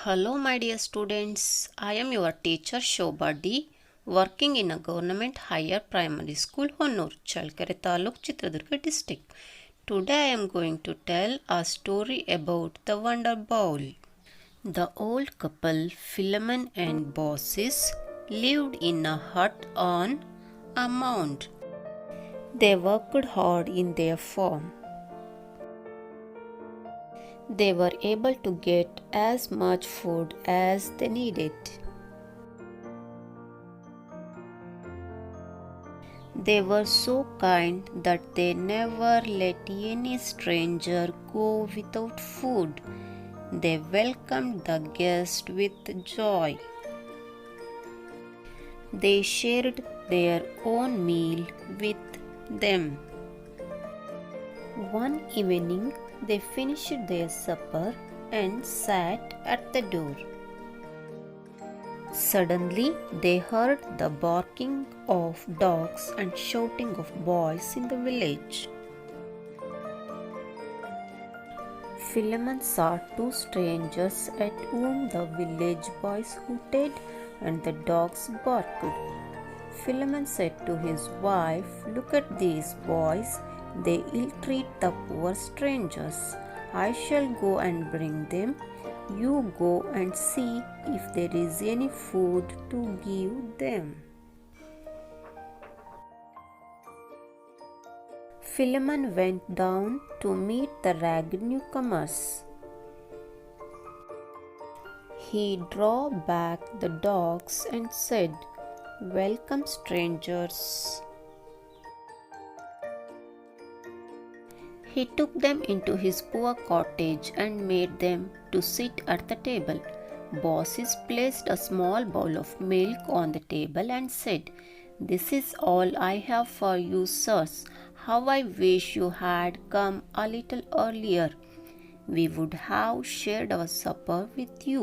Hello, my dear students. I am your teacher Shobadi, working in a government higher primary school, Honnur, Chalkere Taluk, Chitradurga district. Today I am going to tell a story about the Wonder Bowl. The old couple, Philemon and Baucis, lived in a hut on a mound. They worked hard in their farm. They were able to get as much food as they needed. They were so kind that they never let any stranger go without food. They welcomed the guest with joy. They shared their own meal with them. One evening, they finished their supper and sat at the door. Suddenly, they heard the barking of dogs and shouting of boys in the village. Philemon saw two strangers at whom the village boys hooted and the dogs barked. Philemon said to his wife, "Look at these boys. They ill-treat the poor strangers. I shall go and bring them. You go and see if there is any food to give them." Philemon went down to meet the ragged newcomers. He drew back the dogs and said, "Welcome, strangers." He took them into his poor cottage and made them to sit at the table. Baucis placed a small bowl of milk on the table and said, "This is all I have for you, sirs. How I wish you had come a little earlier. We would have shared our supper with you.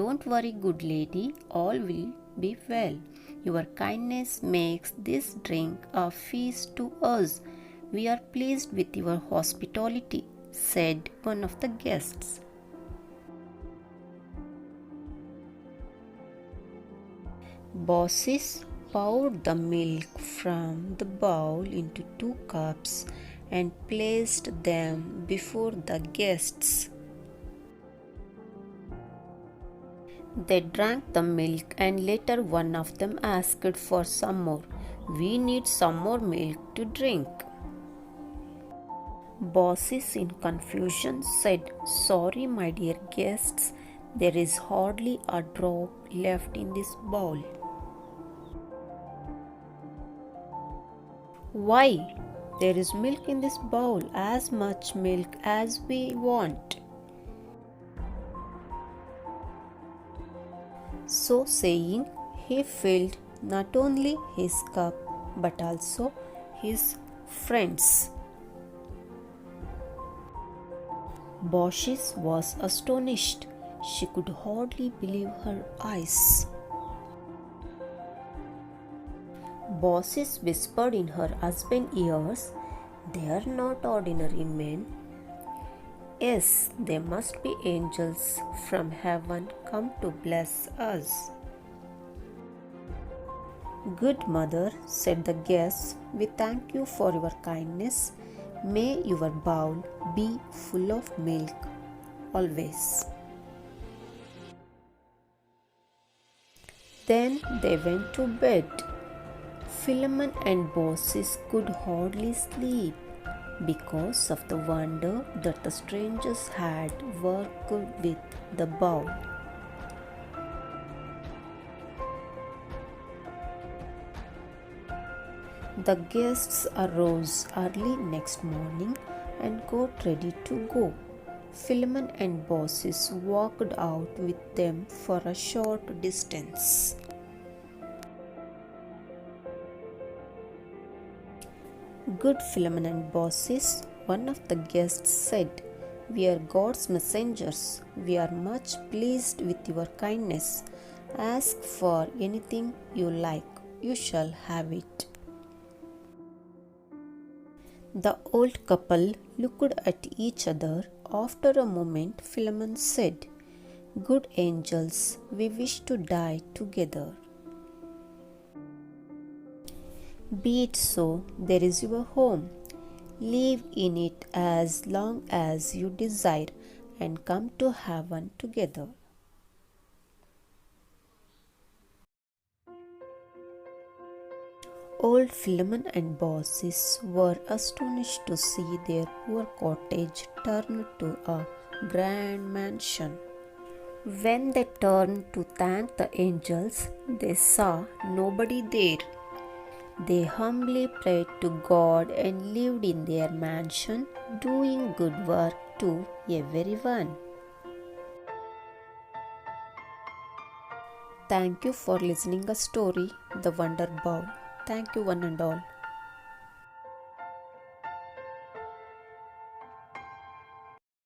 Don't worry, good lady, all will be well. Your kindness makes this drink a feast to us. We are pleased with your hospitality," said one of the guests. Baucis poured the milk from the bowl into 2 cups and placed them before the guests. They drank the milk and later one of them asked for some more. "We need some more milk to drink." Baucis in confusion said, "Sorry, my dear guests, there is hardly a drop left in this bowl." "Why? There is milk in this bowl, as much milk as we want." So saying, he filled not only his cup but also his friend's. Baucis was astonished. She could hardly believe her eyes. Baucis whispered in her husband's ears, "They are not ordinary men. Yes, they must be angels from heaven come to bless us." "Good mother," said the guests, "we thank you for your kindness. May your bowl be full of milk always." Then they went to bed. Philemon and Baucis could hardly sleep because of the wonder that the strangers had worked with the bowl. The guests arose early next morning and got ready to go. Philemon and Baucis walked out with them for a short distance. "Good Philemon and Baucis," one of the guests said, "we are God's messengers. We are much pleased with your kindness. Ask for anything you like. You shall have it." The old couple looked at each other. After a moment, Philemon said, Good angels, we wish to die together. Be it so, there is your home. Live in it as long as you desire and come to heaven together. Old Philemon and Baucis were astonished to see their poor cottage turn to a grand mansion. When they turned to thank the angels, they saw nobody there. They humbly prayed to God and lived in their mansion, doing good work to everyone. Thank you for listening a story, The Wonder Bowl. Thank you one and all.